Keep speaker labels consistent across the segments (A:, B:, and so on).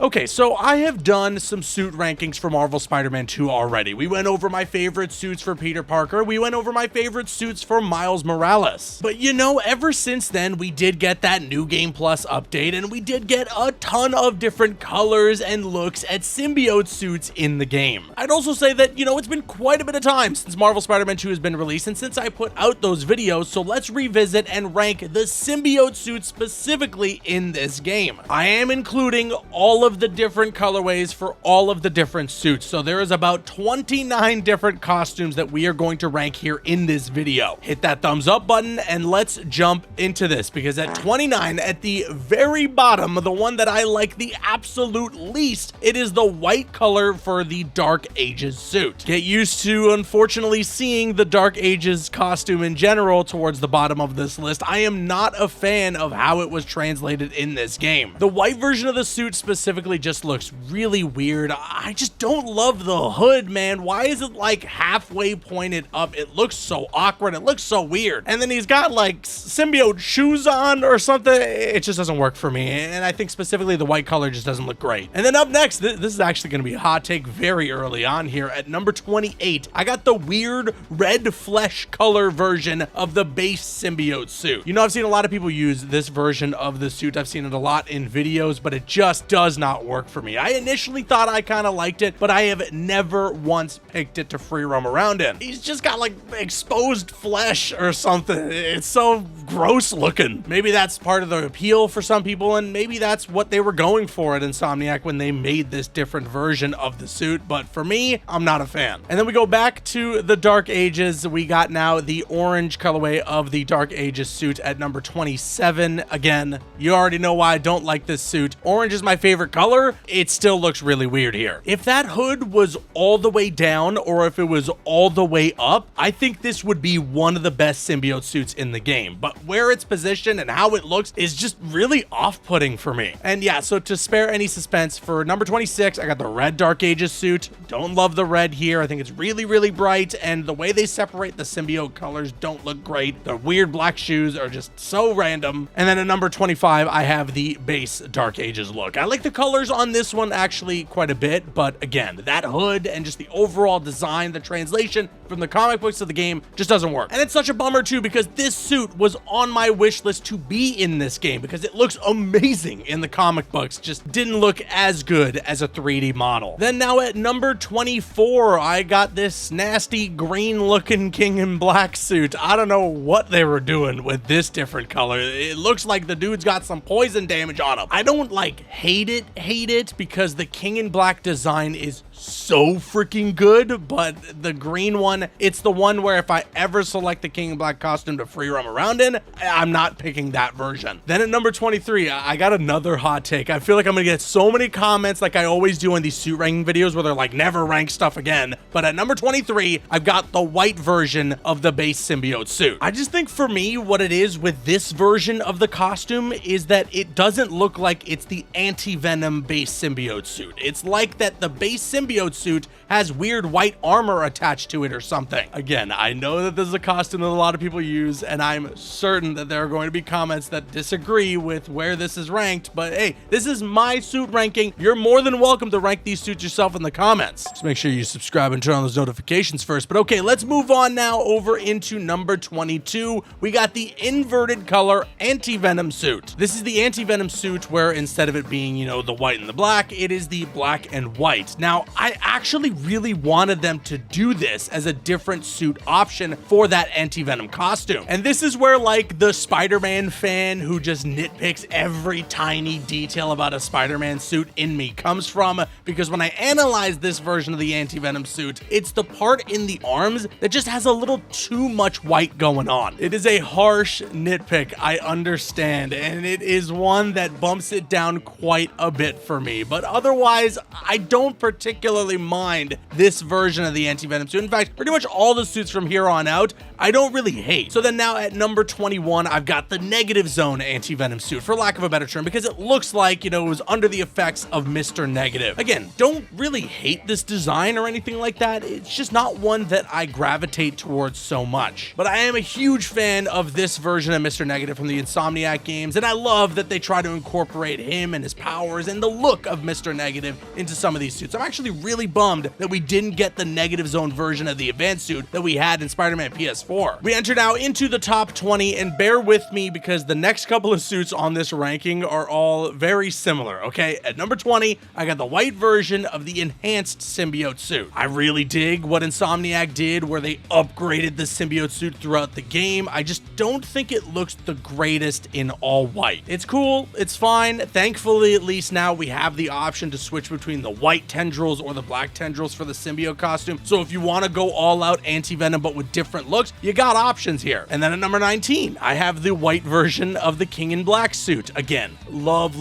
A: Okay, so I have done some suit rankings for Marvel Spider-Man 2 already. We went over my favorite suits for Peter Parker. We went over my favorite suits for Miles Morales. But you know, ever since then, we did get that New Game Plus update, and we did get a ton of different colors and looks at symbiote suits in the game. I'd also say that, you know, it's been quite a bit of time since Marvel Spider-Man 2 has been released and since I put out those videos, so let's revisit and rank the symbiote suits specifically in this game. I am including all of the different colorways for all of the different suits, so there is about 29 different costumes that we are going to rank here in this video. Hit that thumbs up button and let's jump into this, because at 29, at the very bottom, the one that I like the absolute least, it is the white color for the Dark Ages suit. Get used to, unfortunately, seeing the Dark Ages costume in general towards the bottom of this list. I am not a fan of how it was translated in this game. The white version of the suit specifically just looks really weird. I just don't love the hood, man. Why is it like halfway pointed up? It looks so awkward. It looks so weird. And then he's got like symbiote shoes on or something. It just doesn't work for me. And I think specifically the white color just doesn't look great. And then up next, this is actually going to be a hot take very early on here. At number 28, I got the weird red flesh color version of the base symbiote suit. You know, I've seen a lot of people use this version of the suit. I've seen it a lot in videos, but it just does not work for me. I initially thought I kind of liked it, but I have never once picked it to free roam around in. He's just got like exposed flesh or something. It's so gross looking. Maybe that's part of the appeal for some people, and maybe that's what they were going for at Insomniac when they made this different version of the suit, but for me, I'm not a fan. And then we go back to the Dark Ages. We got now the orange colorway of the Dark Ages suit at number 27. Again, you already know why I don't like this suit. Orange is my favorite color. It still looks really weird here. If that hood was all the way down or if it was all the way up, I think this would be one of the best symbiote suits in the game. But where it's positioned and how it looks is just really off-putting for me. And yeah, so to spare any suspense, for number 26, I got the red Dark Ages suit. Don't love the red here. I think it's really, really bright, and the way they separate the symbiote colors don't look great. The weird black shoes are just so random. And then at number 25, I have the base Dark Ages look. I like the colors on this one actually quite a bit, but again, that hood and just the overall design, the translation from the comic books to the game just doesn't work. And it's such a bummer too, because this suit was on my wish list to be in this game because it looks amazing in the comic books, just didn't look as good as a 3D model. Then now at number 24, I got this nasty green looking King in Black suit. I don't know what they were doing with this different color. It looks like the dude's got some poison damage on him. I don't like hate it because the King in Black design is so freaking good, but the green one, it's the one where if I ever select the King in Black costume to free roam around in, I'm not picking that version. Then at number 23, I got another hot take. I feel like I'm gonna get so many comments like I always do in these suit ranking videos where they're like, never rank stuff again. But at number 23, I've got the white version of the base symbiote suit. I just think for me, what it is with this version of the costume is that it doesn't look like it's the anti-venom base symbiote suit. It's like that the base symbiote suit has weird white armor attached to it or something. Again, I know that this is a costume that a lot of people use, and I'm certain that there are going to be comments that disagree with where this is ranked, but hey, this is my suit ranking. You're more than welcome to rank these suits yourself in the comments. Just make sure you subscribe and turn on those notifications first. But okay, let's move on now over into number 22. We got the inverted color anti-venom suit. This is the anti-venom suit where instead of it being, you know, the white and the black, it is the black and white. Now, I actually really wanted them to do this as a different suit option for that anti-venom costume. And this is where like the Spider-Man fan who just nitpicks every tiny detail about a Spider-Man suit in me comes from, because when I analyze this version of the anti-venom suit, it's the part in the arms that just has a little too much white going on. It is a harsh nitpick, I understand, and it is one that bumps it down quite a bit for me, but otherwise, I don't particularly particularly mind this version of the Anti-Venom suit. In fact, pretty much all the suits from here on out, I don't really hate. So then now at number 21, I've got the Negative Zone Anti-Venom suit, for lack of a better term, because it looks like, you know, it was under the effects of Mr. Negative. Again, don't really hate this design or anything like that. It's just not one that I gravitate towards so much. But I am a huge fan of this version of Mr. Negative from the Insomniac games, and I love that they try to incorporate him and his powers and the look of Mr. Negative into some of these suits. I'm actually really bummed that we didn't get the Negative Zone version of the advanced suit that we had in Spider-Man PS4. We enter now into the top 20, and bear with me because the next couple of suits on this ranking are all very similar, okay? At number 20, I got the white version of the enhanced symbiote suit. I really dig what Insomniac did where they upgraded the symbiote suit throughout the game. I just don't think it looks the greatest in all white. It's cool, it's fine. Thankfully, at least now we have the option to switch between the white tendrils or the black tendrils for the symbiote costume. So if you want to go all out Anti-Venom but with different looks, you got options here. And then at number 19, I have the white version of the King in Black suit. Again, love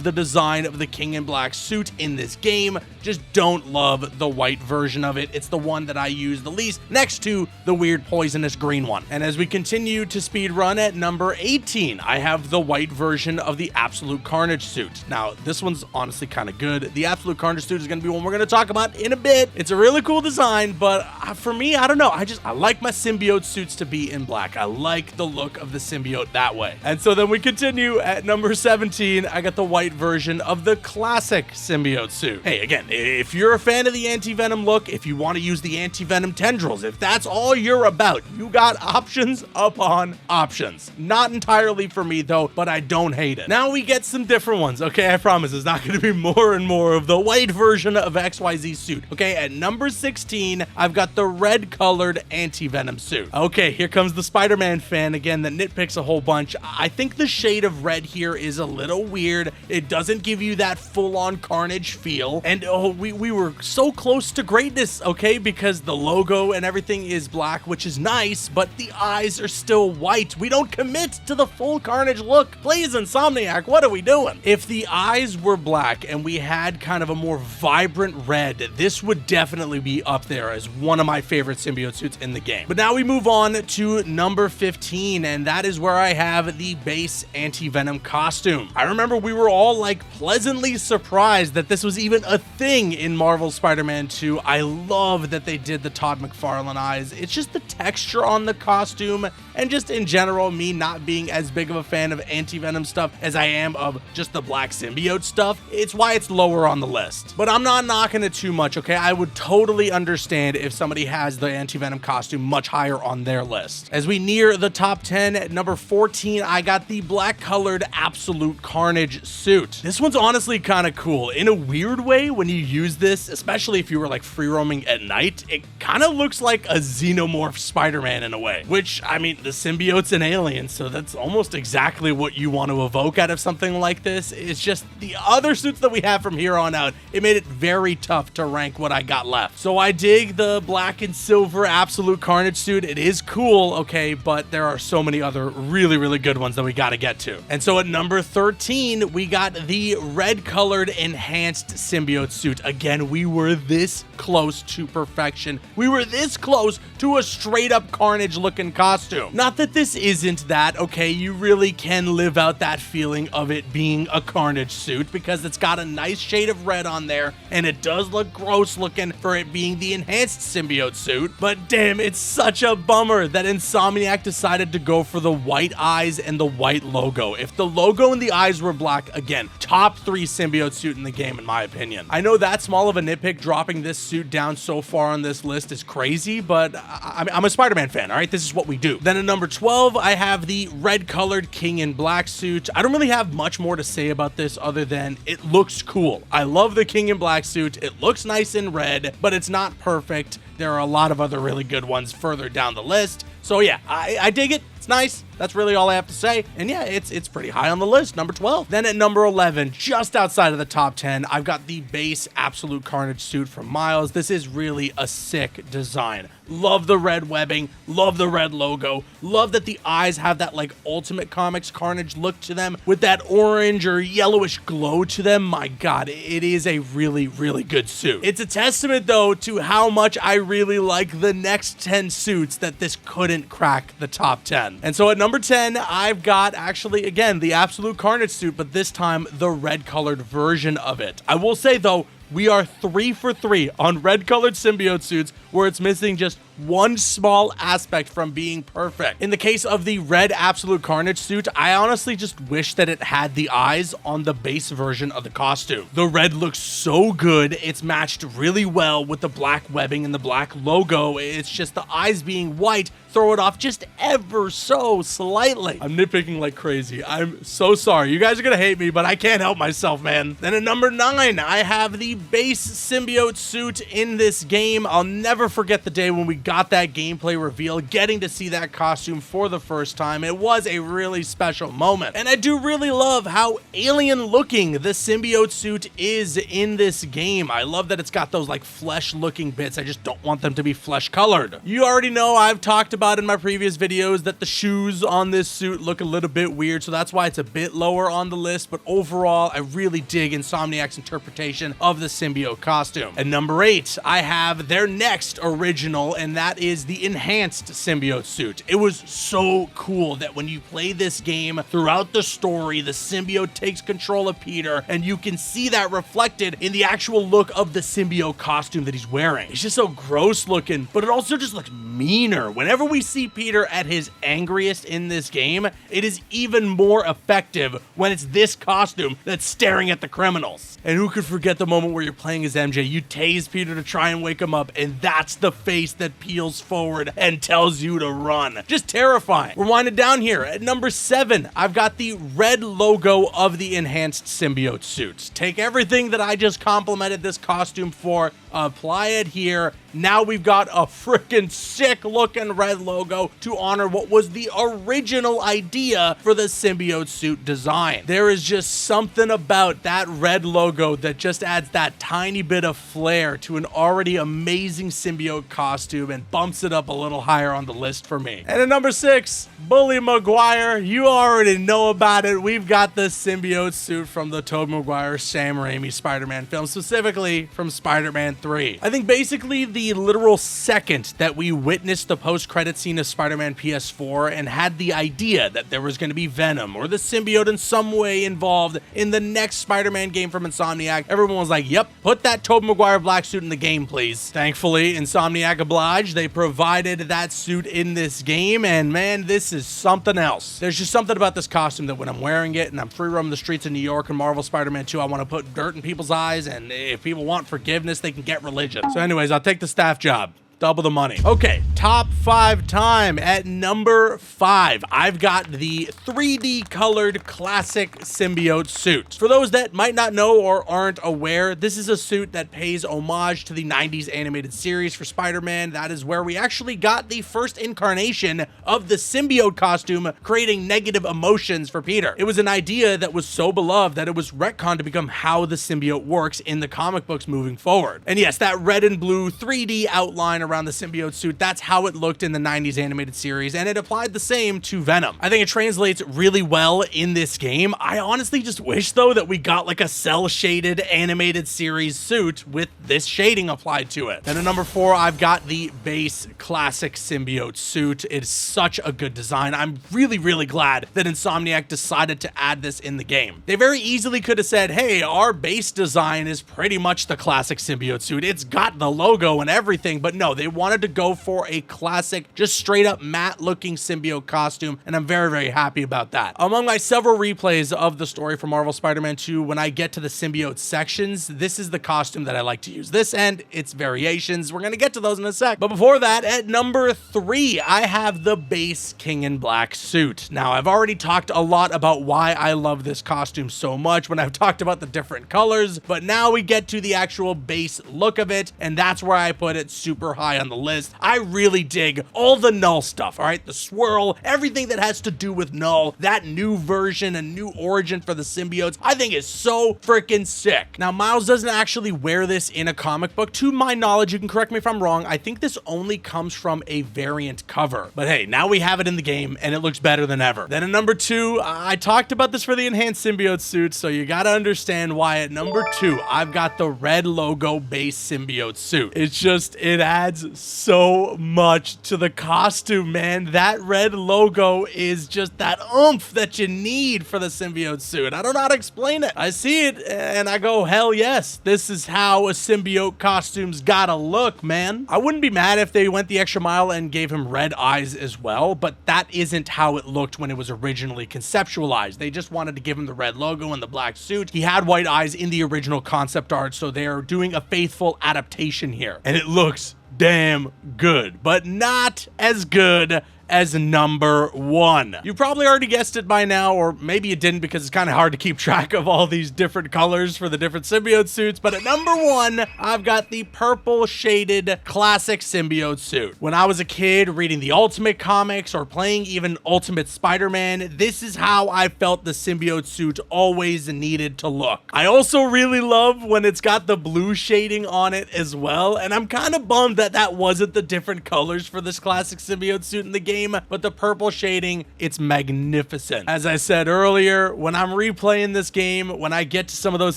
A: the design of the King in Black suit in this game. Just don't love the white version of it. It's the one that I use the least, next to the weird poisonous green one. And as we continue to speed run at number 18, I have the white version of the Absolute Carnage suit. Now, this one's honestly kind of good. The Absolute Carnage suit is going to be one we're going to talk about in a bit. It's a really cool design, but for me, I don't know. I like my symbiote suits to be in black. I like the look of the symbiote that way. And so then we continue at number 17. I got the white version of the classic symbiote suit. Hey, again, if you're a fan of the Anti-Venom look, if you want to use the Anti-Venom tendrils, if that's all you're about, you got options upon options. Not entirely for me though, but I don't hate it. Now we get some different ones, okay? I promise it's not going to be more and more of the white version of XYZ suit. Okay, at number 16, I've got the red colored Anti-Venom suit. Okay, here comes the Spider-Man fan again that nitpicks a whole bunch. I think the shade of red here is a little weird. It doesn't give you that full-on Carnage feel. And oh, we were so close to greatness, okay? Because the logo and everything is black, which is nice, but the eyes are still white. We don't commit to the full Carnage look. Please, Insomniac, what are we doing? If the eyes were black and we had kind of a more vibrant red, this would definitely be up there as one of my favorite symbiote suits in the game. But now we move on to number 15, and that is where I have the base Anti-Venom costume. I remember we were all like pleasantly surprised that this was even a thing in Marvel's Spider-Man 2. I love that they did the Todd McFarlane eyes. It's just the texture on the costume, and just in general, me not being as big of a fan of Anti-Venom stuff as I am of just the black symbiote stuff. It's why it's lower on the list. But I'm not knocking it too much, okay? I would totally understand if somebody has the Anti-Venom costume much higher on their list. As we near the top 10, at number 14, I got the black colored Absolute Carnage suit. This one's honestly kind of cool. In a weird way, when you use this, especially if you were like free roaming at night, it kind of looks like a xenomorph Spider-Man in a way, which, I mean, the symbiote's an alien, so that's almost exactly what you want to evoke out of something like this. It's just the other suits that we have from here on out, it made it very tough to rank what I got left. So I dig the black and silver Absolute Carnage suit. It is cool, okay, but there are so many other really good ones that we got to get to. And so at number 13, we got the red colored enhanced symbiote suit. Again, we were this close to perfection. We were this close to a straight up Carnage looking costume. Not that this isn't that, okay? You really can live out that feeling of it being a Carnage suit because it's got a nice shade of red on there, and it does look gross looking for it being the enhanced symbiote suit. But damn, it's such a bummer that Insomniac decided to go for the white eyes and the white logo. If the logo and the eyes were black, again, top 3 symbiote suit in the game in my opinion. I know that small of a nitpick dropping this suit down so far on this list is crazy, but I'm a Spider-Man fan, all right? This is what we do. Then at number 12, I have the red colored King in Black suit. I don't really have much more to say about this other than it looks cool. I love the King in Black suit. It looks nice in red, but it's not perfect. There are a lot of other really good ones further down the list. So yeah, I dig it. It's nice. That's really all I have to say. And yeah, it's pretty high on the list, number 12. Then at number 11, just outside of the top 10, I've got the base Absolute Carnage suit from Miles. This is really a sick design. Love the red webbing, love the red logo, love that the eyes have that like Ultimate Comics Carnage look to them with that orange or yellowish glow to them. My God, it is a really, really good suit. It's a testament though to how much I really like the next 10 suits that this couldn't crack the top 10. And so at number 10, I've got actually, again, the Absolute Carnage suit, but this time the red colored version of it. I will say though, we are 3 for 3 on red colored symbiote suits where it's missing just one small aspect from being perfect. In the case of the red Absolute Carnage suit, I honestly just wish that it had the eyes on the base version of the costume. The red looks so good. It's matched really well with the black webbing and the black logo. It's just the eyes being white throw it off just ever so slightly. I'm nitpicking like crazy. I'm so sorry. You guys are gonna hate me, but I can't help myself, man. Then at number 9, I have the base symbiote suit in this game. I'll never forget the day when we got that gameplay reveal, getting to see that costume for the first time. It was a really special moment. And I do really love how alien looking the symbiote suit is in this game. I love that it's got those like flesh looking bits. I just don't want them to be flesh colored. You already know I've talked about in my previous videos that the shoes on this suit look a little bit weird, so that's why it's a bit lower on the list, but overall, I really dig Insomniac's interpretation of the symbiote costume. At number 8, I have their next original, and that is the enhanced symbiote suit. It was so cool that when you play this game, throughout the story, the symbiote takes control of Peter, and you can see that reflected in the actual look of the symbiote costume that he's wearing. It's just so gross looking, but it also just looks meaner. Whenever we see Peter at his angriest in this game, it is even more effective when it's this costume that's staring at the criminals. And who could forget the moment where you're playing as MJ, you tase Peter to try and wake him up, and that's the face that peels forward and tells you to run. Just terrifying. We're winding down here. At number 7, I've got the red logo of the enhanced symbiote suits. Take everything that I just complimented this costume for, apply it here. Now we've got a freaking sick looking red logo to honor what was the original idea for the symbiote suit design. There is just something about that red logo that just adds that tiny bit of flair to an already amazing symbiote costume and bumps it up a little higher on the list for me. And at number 6, Bully Maguire. You already know about it. We've got the symbiote suit from the Tobey Maguire, Sam Raimi Spider-Man film, specifically from Spider-Man 3. I think basically the literal second that we witnessed the post-credit scene of Spider-Man PS4 and had the idea that there was going to be Venom or the symbiote in some way involved in the next Spider-Man game from Insomniac, everyone was like, yep, put that Tobey Maguire black suit in the game, please. Thankfully, Insomniac obliged. They provided that suit in this game, and man, this is something else. There's just something about this costume that when I'm wearing it and I'm free roaming the streets of New York and Marvel Spider-Man 2, I want to put dirt in people's eyes, and if people want forgiveness, they can get religion. So anyways, I'll take the staff job. Double the money. Okay, top 5 time. At number 5, I've got the 3D colored classic symbiote suit. For those that might not know or aren't aware, this is a suit that pays homage to the 90s animated series for Spider-Man. That is where we actually got the first incarnation of the symbiote costume, creating negative emotions for Peter. It was an idea that was so beloved that it was retconned to become how the symbiote works in the comic books moving forward. And yes, that red and blue 3D outline around the symbiote suit, that's how it looked in the 90s animated series, and it applied the same to Venom. I think it translates really well in this game. I honestly just wish though that we got like a cell shaded animated series suit with this shading applied to it. Then at number 4, I've got the base classic symbiote suit. It's such a good design. I'm really glad that Insomniac decided to add this in the game. They very easily could have said, hey, our base design is pretty much the classic symbiote suit. It's got the logo and everything, but no, they wanted to go for a classic, just straight up matte looking symbiote costume, and I'm very happy about that. Among my several replays of the story for Marvel Spider-Man 2, when I get to the symbiote sections, this is the costume that I like to use. This and its variations. We're gonna get to those in a sec. But before that, at number 3, I have the base King in Black suit. Now, I've already talked a lot about why I love this costume so much when I've talked about the different colors, but now we get to the actual base look of it, and that's where I put it super high high on the list. I really dig all the Null stuff, all right? The swirl, everything that has to do with Null, that new version, a new origin for the symbiotes, I think is so freaking sick. Now, Miles doesn't actually wear this in a comic book. To my knowledge, you can correct me if I'm wrong, I think this only comes from a variant cover. But hey, now we have it in the game, and it looks better than ever. Then at number 2, I talked about this for the enhanced symbiote suit, so you gotta understand why at number 2, I've got the red logo base symbiote suit. It's just, it adds so much to the costume, man. That red logo is just that oomph that you need for the symbiote suit. I don't know how to explain it. I see it and I go, hell yes, this is how a symbiote costume's gotta look, man. I wouldn't be mad if they went the extra mile and gave him red eyes as well, but that isn't how it looked when it was originally conceptualized. They just wanted to give him the red logo and the black suit. He had white eyes in the original concept art, so they're doing a faithful adaptation here. And it looks damn good, but not as good as number 1. You probably already guessed it by now, or maybe you didn't because it's kind of hard to keep track of all these different colors for the different symbiote suits, but at number 1, I've got the purple shaded classic symbiote suit. When I was a kid reading the Ultimate comics or playing even Ultimate Spider-Man, this is how I felt the symbiote suit always needed to look. I also really love when it's got the blue shading on it as well, and I'm kind of bummed that that wasn't the different colors for this classic symbiote suit in the game, but the purple shading, it's magnificent. As I said earlier, when I'm replaying this game, when I get to some of those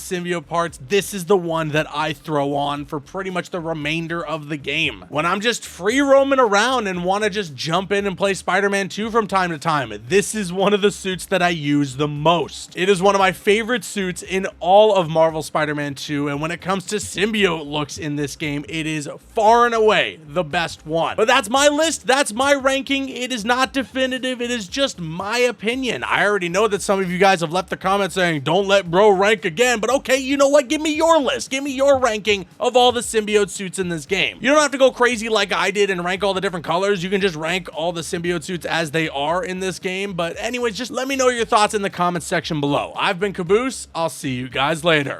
A: symbiote parts, this is the one that I throw on for pretty much the remainder of the game. When I'm just free roaming around and want to just jump in and play Spider-Man 2 from time to time, this is one of the suits that I use the most. It is one of my favorite suits in all of Marvel Spider-Man 2, and when it comes to symbiote looks in this game, it is far and away the best one. But that's my list, that's my ranking. It is not definitive, it is just my opinion. I already know that some of you guys have left the comments saying, don't let bro rank again, but okay, you know what? Give me your list. Give me your ranking of all the symbiote suits in this game. You don't have to go crazy like I did and rank all the different colors. You can just rank all the symbiote suits as they are in this game. But anyways, just let me know your thoughts in the comments section below. I've been Caboose. I'll see you guys later.